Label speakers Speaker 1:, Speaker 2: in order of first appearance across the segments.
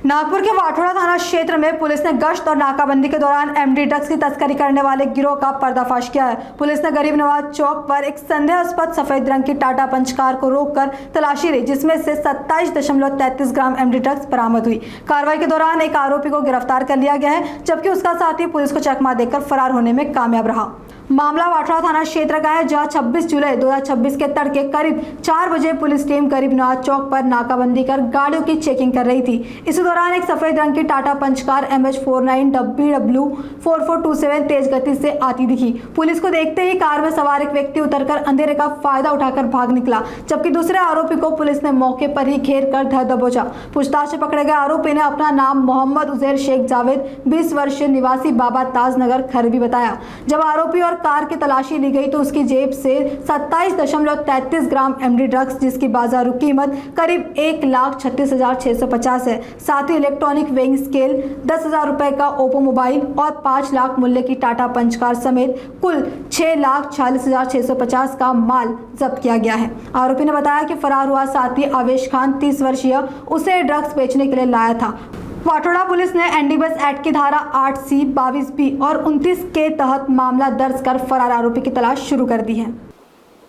Speaker 1: नागपुर के वाठोड़ा थाना क्षेत्र में पुलिस ने गश्त और नाकाबंदी के दौरान एमडी ड्रग्स की तस्करी करने वाले गिरोह का पर्दाफाश किया है। पुलिस ने गरीब नवाज चौक पर एक संदेहास्पद सफेद रंग की टाटा पंच कार को रोककर तलाशी ली, जिसमें से 27.33 ग्राम एमडी ड्रग्स बरामद हुई। कार्रवाई के दौरान एक आरोपी को गिरफ्तार कर लिया गया है, जबकि उसका साथी पुलिस को चकमा देकर फरार होने में कामयाब रहा। मामला वाठोड़ा थाना क्षेत्र का है, जहां 26 जुलाई 2026 के तड़के करीब 4 बजे पुलिस टीम गरीब नवाज चौक पर नाकाबंदी कर गाड़ियों की चेकिंग कर रही थी। इसी दौरान एक सफेद रंग की टाटा पंच कार MH49 BW4427 तेज गति से आती दिखी। पुलिस को देखते ही कार में सवार एक व्यक्ति उतरकर अंधेरे का फायदा उठाकर भाग निकला, जबकि दूसरे आरोपी को पुलिस ने मौके पर ही घेर कर धर दबोचा। पूछताछ में पकड़े गए आरोपी ने अपना नाम मोहम्मद उजैर शेख जावेद 20 वर्षीय निवासी बाबा ताज नगर खरबी बताया। जब आरोपी और कार की तलाशी ली गई तो उसकी जेब से 27.33 ग्राम एमडी ड्रग्स, जिसकी बाजारू कीमत करीब 1,36,650 है। साथ ही इलेक्ट्रॉनिक वेइंग स्केल, 10,000 रुपए का ओप्पो मोबाइल और 5 लाख मूल्य की टाटा पंच कार समेत कुल 6,40,650 का माल जब्त किया गया है। आरोपी ने बताया कि फरार हुआ साथी आवेश खान 30 वर्षीय उसे ड्रग्स बेचने के लिए लाया था। वाठोड़ा पुलिस ने एनडीपीएस एक्ट की धारा 8C, 22B और 29 के तहत मामला दर्ज कर फरार आरोपी की तलाश शुरू कर दी है।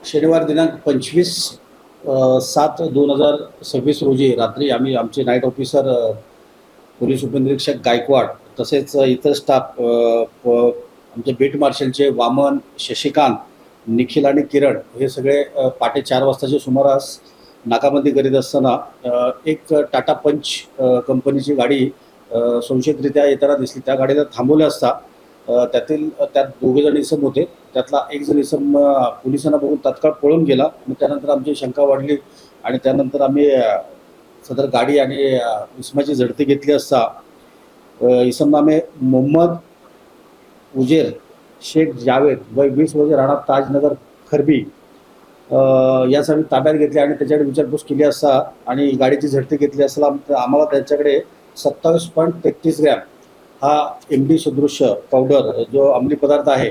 Speaker 2: शनिवार दिनांक 25/7/2026 रोजी रात्री आम्ही आमचे नाईट ऑफिसर पोलीस उपनिरीक्षक गायकवाड तसेच इतर स्टाफ आमचे बीट मार्शलचे वामन, शशिकांत, निखिल आणि किरण हे सगळे पहाटे 4 वाजताच्या सुमारास नाकाबंदी करीत असताना एक टाटा पंच कंपनीची गाडी संशयितरित्या येताना दिसली। त्या गाडीला थांबवले असता त्यात 2 जण इसम होते। त्यातला एक जण इसम पोलिसांना बघून तात्काळ पळून गेला आणि त्यानंतर आमची शंका वाढली आणि त्यानंतर आम्ही सदर गाडी आणि इसमाची झडती घेतली असता इसम नामे मोहम्मद उजैर शेख जावेद वय 20 वर्षे राहणार ताजनगर खरबी यास आम्ही ताब्यात घेतले आणि त्याच्याकडे विचारपूस केली असता आणि गाडीची झडती घेतली असता आम्हाला त्यांच्याकडे 27.33 ग्रॅम हा MD सदृश्य पावडर जो अंमली पदार्थ आहे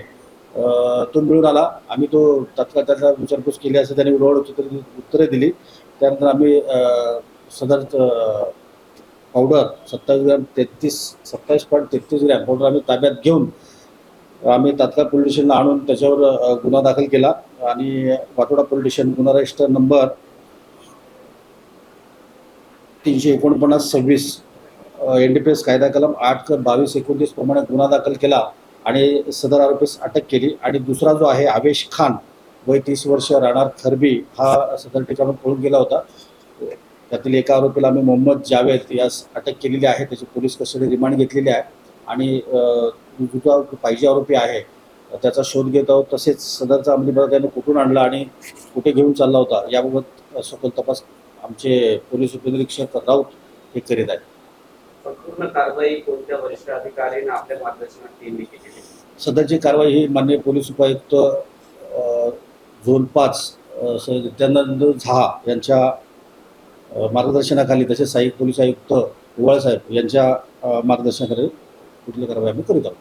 Speaker 2: तो मिळून आला। आम्ही तो तात्काळ त्याचा विचारपूस केली असता त्यांनी उडवड उत्तरे दिली। त्यानंतर आम्ही सदर पावडर 27.33 ग्रॅम पावडर आम्ही ताब्यात घेऊन आम्म्ही तात्काळ पोलीस स्टेशनला आणून त्याच्यावर गुन्हा दाखल केला आणि वाठोडा पोलीस स्टेशन गुन्हा रजिस्टर नंबर 349-26 NDPS कायदा कलम 8-22-29 प्रमाणे गुन्हा दाखल केला आणि सदर आरोपीस अटक केली। आणि दुसरा जो आहे आवेश खान वय 30 वर्ष राहणार खरबी हा सदर ठिकाणून पळून गेला होता। त्यातील एका आरोपीला आम्ही मोहम्मद जावेद यास अटक केलेली आहे, त्याची पोलीस कस्टडी रिमांड घेतलेली आहे आणि जो पाहिजे आरोपी आहे त्याचा शोध घेत आहोत। तसेच सदरचा अंमली पदार्थ त्याने कुठून आणला आणि कुठे घेऊन चालला होता याबाबत सखोल तपास आमचे पोलीस उपनिरीक्षक राऊत हे करीत आहेत।
Speaker 3: संपूर्ण कारवाई कोणत्या वरिष्ठ अधिकाऱ्यांनी आपल्या मार्गदर्शनात केली?
Speaker 2: सदरची कारवाई ही माननीय पोलीस उपायुक्त झोन 5 नित्यानंद झा यांच्या मार्गदर्शनाखाली तसेच सहाय्यक पोलीस आयुक्त ओवाळ साहेब यांच्या मार्गदर्शनाखाली कुठली कारवाई आम्ही करीत आहोत।